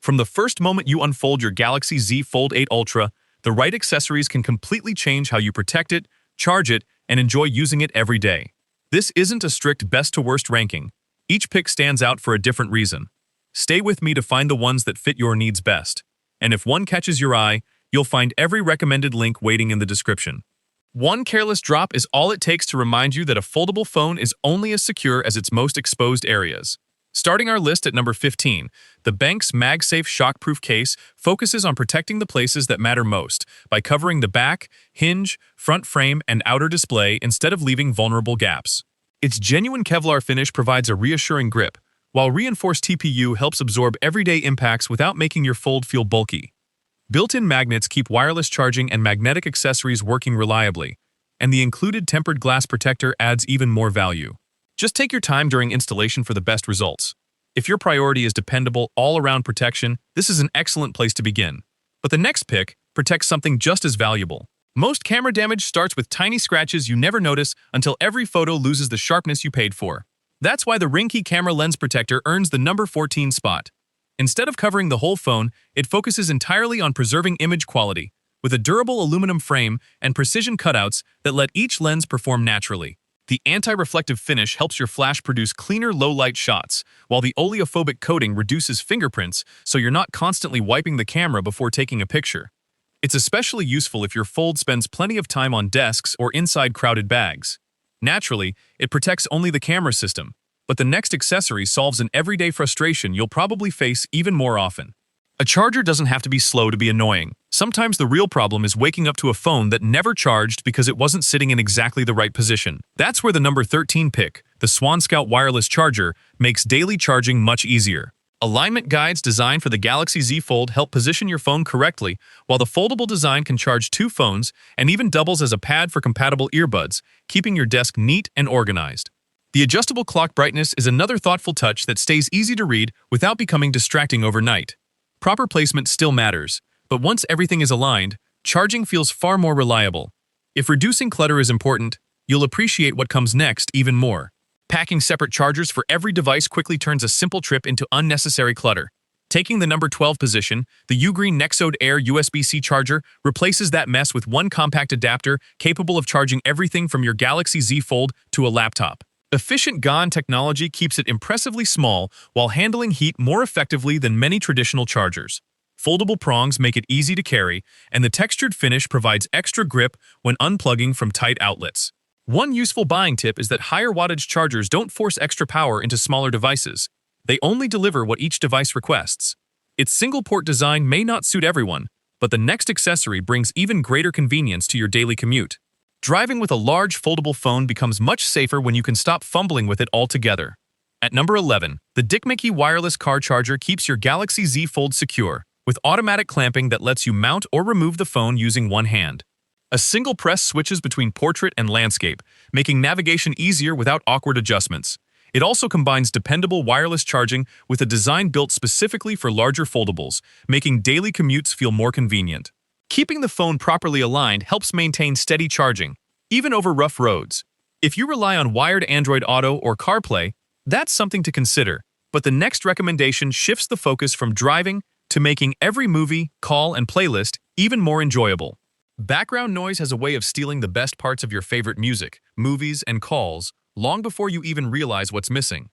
From the first moment you unfold your Galaxy Z Fold 8 Ultra, the right accessories can completely change how you protect it, charge it, and enjoy using it every day. This isn't a strict best to worst ranking. Each pick stands out for a different reason. Stay with me to find the ones that fit your needs best. And if one catches your eye, you'll find every recommended link waiting in the description. One careless drop is all it takes to remind you that a foldable phone is only as secure as its most exposed areas. Starting our list at number 15, the Benks MagSafe Shockproof Case focuses on protecting the places that matter most by covering the back, hinge, front frame, and outer display instead of leaving vulnerable gaps. Its genuine Kevlar finish provides a reassuring grip, while reinforced TPU helps absorb everyday impacts without making your fold feel bulky. Built-in magnets keep wireless charging and magnetic accessories working reliably, and the included tempered glass protector adds even more value. Just take your time during installation for the best results. If your priority is dependable, all-around protection, this is an excellent place to begin. But the next pick protects something just as valuable. Most camera damage starts with tiny scratches you never notice until every photo loses the sharpness you paid for. That's why the Ringke Camera Lens Protector earns the number 14 spot. Instead of covering the whole phone, it focuses entirely on preserving image quality, with a durable aluminum frame and precision cutouts that let each lens perform naturally. The anti-reflective finish helps your flash produce cleaner low-light shots, while the oleophobic coating reduces fingerprints so you're not constantly wiping the camera before taking a picture. It's especially useful if your fold spends plenty of time on desks or inside crowded bags. Naturally, it protects only the camera system, but the next accessory solves an everyday frustration you'll probably face even more often. A charger doesn't have to be slow to be annoying. Sometimes the real problem is waking up to a phone that never charged because it wasn't sitting in exactly the right position. That's where the number 13 pick, the SwanScout Wireless Charger, makes daily charging much easier. Alignment guides designed for the Galaxy Z Fold help position your phone correctly, while the foldable design can charge 2 phones and even doubles as a pad for compatible earbuds, keeping your desk neat and organized. The adjustable clock brightness is another thoughtful touch that stays easy to read without becoming distracting overnight. Proper placement still matters, but once everything is aligned, charging feels far more reliable. If reducing clutter is important, you'll appreciate what comes next even more. Packing separate chargers for every device quickly turns a simple trip into unnecessary clutter. Taking the number 12 position, the Ugreen Nexode Air USB-C Charger replaces that mess with one compact adapter capable of charging everything from your Galaxy Z Fold to a laptop. Efficient GaN technology keeps it impressively small while handling heat more effectively than many traditional chargers. Foldable prongs make it easy to carry, and the textured finish provides extra grip when unplugging from tight outlets. One useful buying tip is that higher wattage chargers don't force extra power into smaller devices. They only deliver what each device requests. Its single-port design may not suit everyone, but the next accessory brings even greater convenience to your daily commute. Driving with a large foldable phone becomes much safer when you can stop fumbling with it altogether. At number 11, the DICMKY Wireless Car Charger keeps your Galaxy Z Fold secure, with automatic clamping that lets you mount or remove the phone using one hand. A single press switches between portrait and landscape, making navigation easier without awkward adjustments. It also combines dependable wireless charging with a design built specifically for larger foldables, making daily commutes feel more convenient. Keeping the phone properly aligned helps maintain steady charging, even over rough roads. If you rely on wired Android Auto or CarPlay, that's something to consider. But the next recommendation shifts the focus from driving to making every movie, call, and playlist even more enjoyable. Background noise has a way of stealing the best parts of your favorite music, movies, and calls long before you even realize what's missing.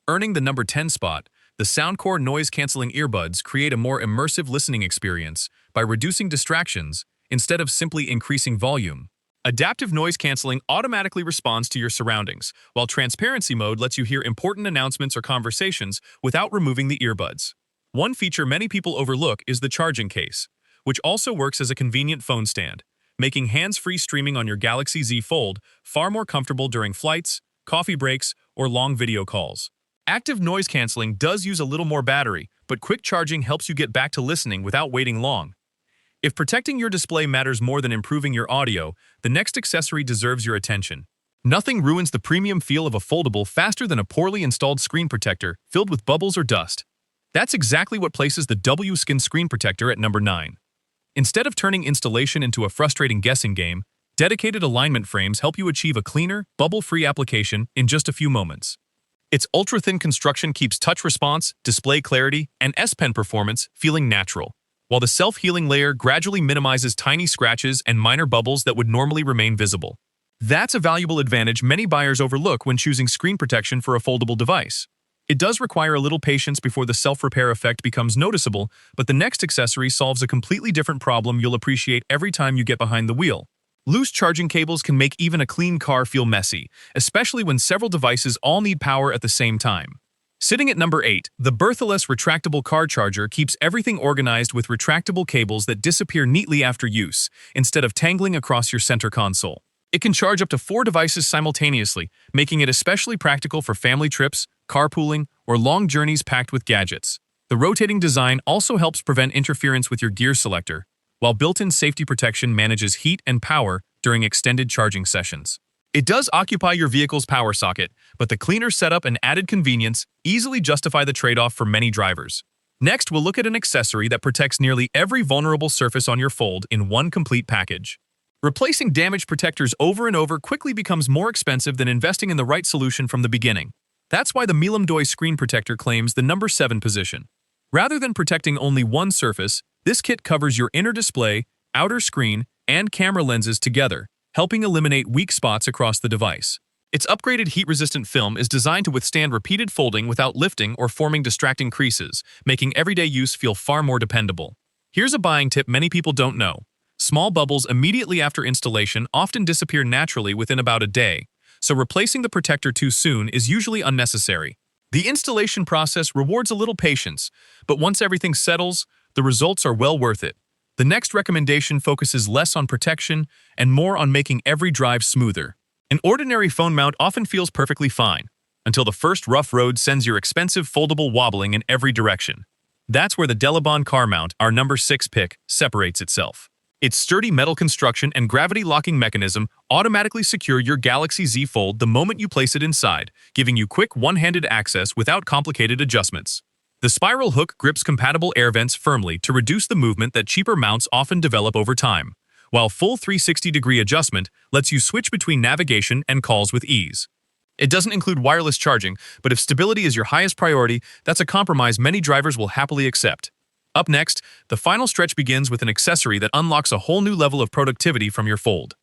Earning the number 10 spot, the Soundcore Noise Cancelling Earbuds create a more immersive listening experience by reducing distractions instead of simply increasing volume. Adaptive noise cancelling automatically responds to your surroundings, while transparency mode lets you hear important announcements or conversations without removing the earbuds. One feature many people overlook is the charging case, which also works as a convenient phone stand, making hands-free streaming on your Galaxy Z Fold far more comfortable during flights, coffee breaks, or long video calls. Active noise cancelling does use a little more battery, but quick charging helps you get back to listening without waiting long. If protecting your display matters more than improving your audio, the next accessory deserves your attention. Nothing ruins the premium feel of a foldable faster than a poorly installed screen protector filled with bubbles or dust. That's exactly what places the Wsken screen protector at number 9. Instead of turning installation into a frustrating guessing game, dedicated alignment frames help you achieve a cleaner, bubble-free application in just a few moments. Its ultra-thin construction keeps touch response, display clarity, and S Pen performance feeling natural, while the self-healing layer gradually minimizes tiny scratches and minor bubbles that would normally remain visible. That's a valuable advantage many buyers overlook when choosing screen protection for a foldable device. It does require a little patience before the self-repair effect becomes noticeable, but the next accessory solves a completely different problem you'll appreciate every time you get behind the wheel. Loose charging cables can make even a clean car feel messy, especially when several devices all need power at the same time. Sitting at number 8, the BERTHALESS Retractable Car Charger keeps everything organized with retractable cables that disappear neatly after use, instead of tangling across your center console. It can charge up to 4 devices simultaneously, making it especially practical for family trips, carpooling, or long journeys packed with gadgets. The rotating design also helps prevent interference with your gear selector, while built-in safety protection manages heat and power during extended charging sessions. It does occupy your vehicle's power socket, but the cleaner setup and added convenience easily justify the trade-off for many drivers. Next, we'll look at an accessory that protects nearly every vulnerable surface on your Fold in one complete package. Replacing damaged protectors over and over quickly becomes more expensive than investing in the right solution from the beginning. That's why the Milomdoi screen protector claims the number 7 position. Rather than protecting only one surface, this kit covers your inner display, outer screen, and camera lenses together, helping eliminate weak spots across the device. Its upgraded heat-resistant film is designed to withstand repeated folding without lifting or forming distracting creases, making everyday use feel far more dependable. Here's a buying tip many people don't know. Small bubbles immediately after installation often disappear naturally within about a day, so replacing the protector too soon is usually unnecessary. The installation process rewards a little patience, but once everything settles, the results are well worth it. The next recommendation focuses less on protection and more on making every drive smoother. An ordinary phone mount often feels perfectly fine, until the first rough road sends your expensive foldable wobbling in every direction. That's where the Delobon Car Mount, our number 6 pick, separates itself. Its sturdy metal construction and gravity-locking mechanism automatically secure your Galaxy Z Fold the moment you place it inside, giving you quick one-handed access without complicated adjustments. The spiral hook grips compatible air vents firmly to reduce the movement that cheaper mounts often develop over time, while full 360-degree adjustment lets you switch between navigation and calls with ease. It doesn't include wireless charging, but if stability is your highest priority, that's a compromise many drivers will happily accept. Up next, the final stretch begins with an accessory that unlocks a whole new level of productivity from your Fold.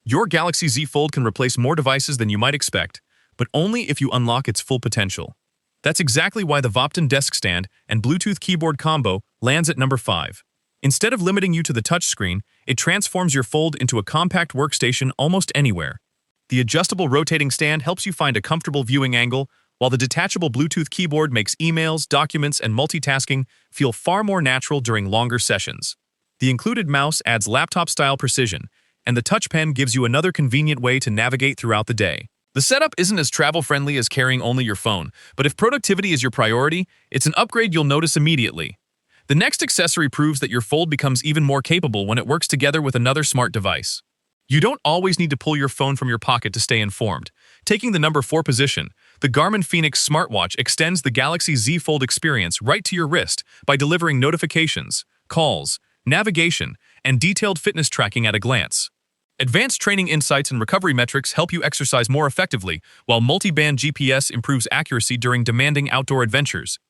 Your Galaxy Z Fold can replace more devices than you might expect, but only if you unlock its full potential. That's exactly why the Voppton desk stand and Bluetooth keyboard combo lands at number 5. Instead of limiting you to the touchscreen, it transforms your Fold into a compact workstation almost anywhere. The adjustable rotating stand helps you find a comfortable viewing angle, while the detachable Bluetooth keyboard makes emails, documents, and multitasking feel far more natural during longer sessions. The included mouse adds laptop-style precision, and the touch pen gives you another convenient way to navigate throughout the day. The setup isn't as travel-friendly as carrying only your phone, but if productivity is your priority, it's an upgrade you'll notice immediately. The next accessory proves that your Fold becomes even more capable when it works together with another smart device. You don't always need to pull your phone from your pocket to stay informed. Taking the number 4 position, the Garmin fēnix smartwatch extends the Galaxy Z Fold experience right to your wrist by delivering notifications, calls, navigation, and detailed fitness tracking at a glance. Advanced training insights and recovery metrics help you exercise more effectively, while multi-band GPS improves accuracy during demanding outdoor adventures.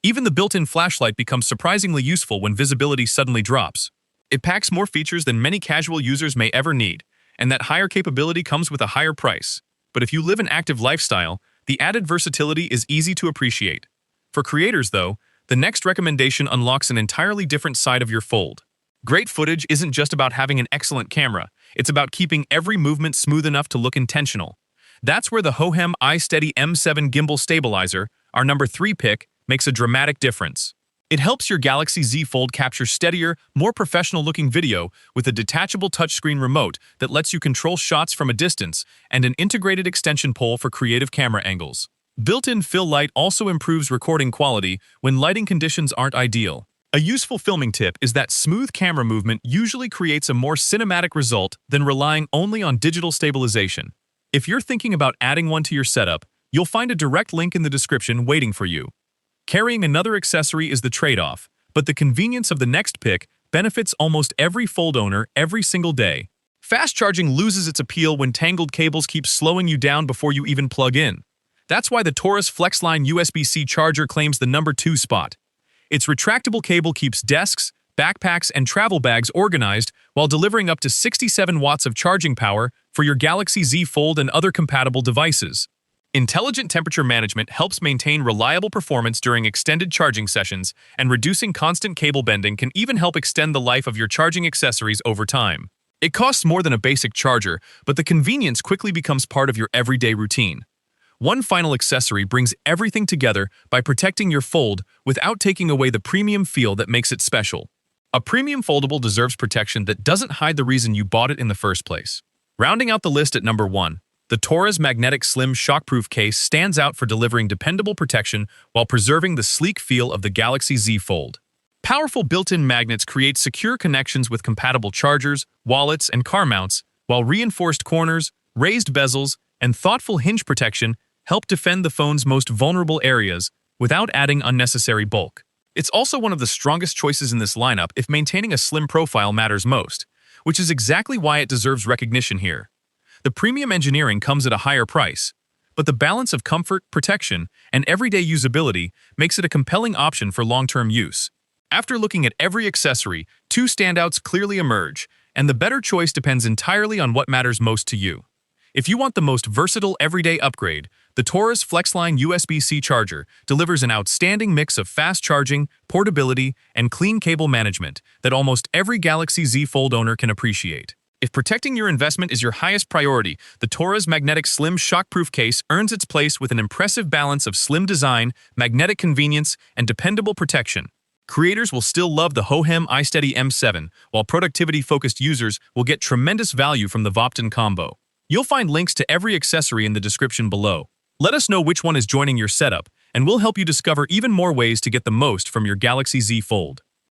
Even the built-in flashlight becomes surprisingly useful when visibility suddenly drops. It packs more features than many casual users may ever need, and that higher capability comes with a higher price. But if you live an active lifestyle, the added versatility is easy to appreciate. For creators, though, the next recommendation unlocks an entirely different side of your Fold. Great footage isn't just about having an excellent camera, it's about keeping every movement smooth enough to look intentional. That's where the Hohem iSteady M7 Gimbal Stabilizer, our number 3 pick, makes a dramatic difference. It helps your Galaxy Z Fold capture steadier, more professional-looking video with a detachable touchscreen remote that lets you control shots from a distance and an integrated extension pole for creative camera angles. Built-in fill light also improves recording quality when lighting conditions aren't ideal. A useful filming tip is that smooth camera movement usually creates a more cinematic result than relying only on digital stabilization. If you're thinking about adding one to your setup, you'll find a direct link in the description waiting for you. Carrying another accessory is the trade-off, but the convenience of the next pick benefits almost every Fold owner every single day. Fast charging loses its appeal when tangled cables keep slowing you down before you even plug in. That's why the TORRAS FlexLine USB-C Charger claims the #2 spot. Its retractable cable keeps desks, backpacks, and travel bags organized while delivering up to 67 watts of charging power for your Galaxy Z Fold and other compatible devices. Intelligent temperature management helps maintain reliable performance during extended charging sessions, and reducing constant cable bending can even help extend the life of your charging accessories over time. It costs more than a basic charger, but the convenience quickly becomes part of your everyday routine. One final accessory brings everything together by protecting your Fold without taking away the premium feel that makes it special. A premium foldable deserves protection that doesn't hide the reason you bought it in the first place. Rounding out the list at #1, the TORRAS Magnetic Slim Shockproof Case stands out for delivering dependable protection while preserving the sleek feel of the Galaxy Z Fold. Powerful built-in magnets create secure connections with compatible chargers, wallets, and car mounts, while reinforced corners, raised bezels, and thoughtful hinge protection help defend the phone's most vulnerable areas without adding unnecessary bulk. It's also one of the strongest choices in this lineup if maintaining a slim profile matters most, which is exactly why it deserves recognition here. The premium engineering comes at a higher price, but the balance of comfort, protection, and everyday usability makes it a compelling option for long-term use. After looking at every accessory, two standouts clearly emerge, and the better choice depends entirely on what matters most to you. If you want the most versatile everyday upgrade, the TORRAS FlexLine USB-C Charger delivers an outstanding mix of fast charging, portability, and clean cable management that almost every Galaxy Z Fold owner can appreciate. If protecting your investment is your highest priority, the TORRAS Magnetic Slim Shockproof Case earns its place with an impressive balance of slim design, magnetic convenience, and dependable protection. Creators will still love the Hohem iSteady M7, while productivity-focused users will get tremendous value from the Voppton Combo. You'll find links to every accessory in the description below. Let us know which one is joining your setup, and we'll help you discover even more ways to get the most from your Galaxy Z Fold.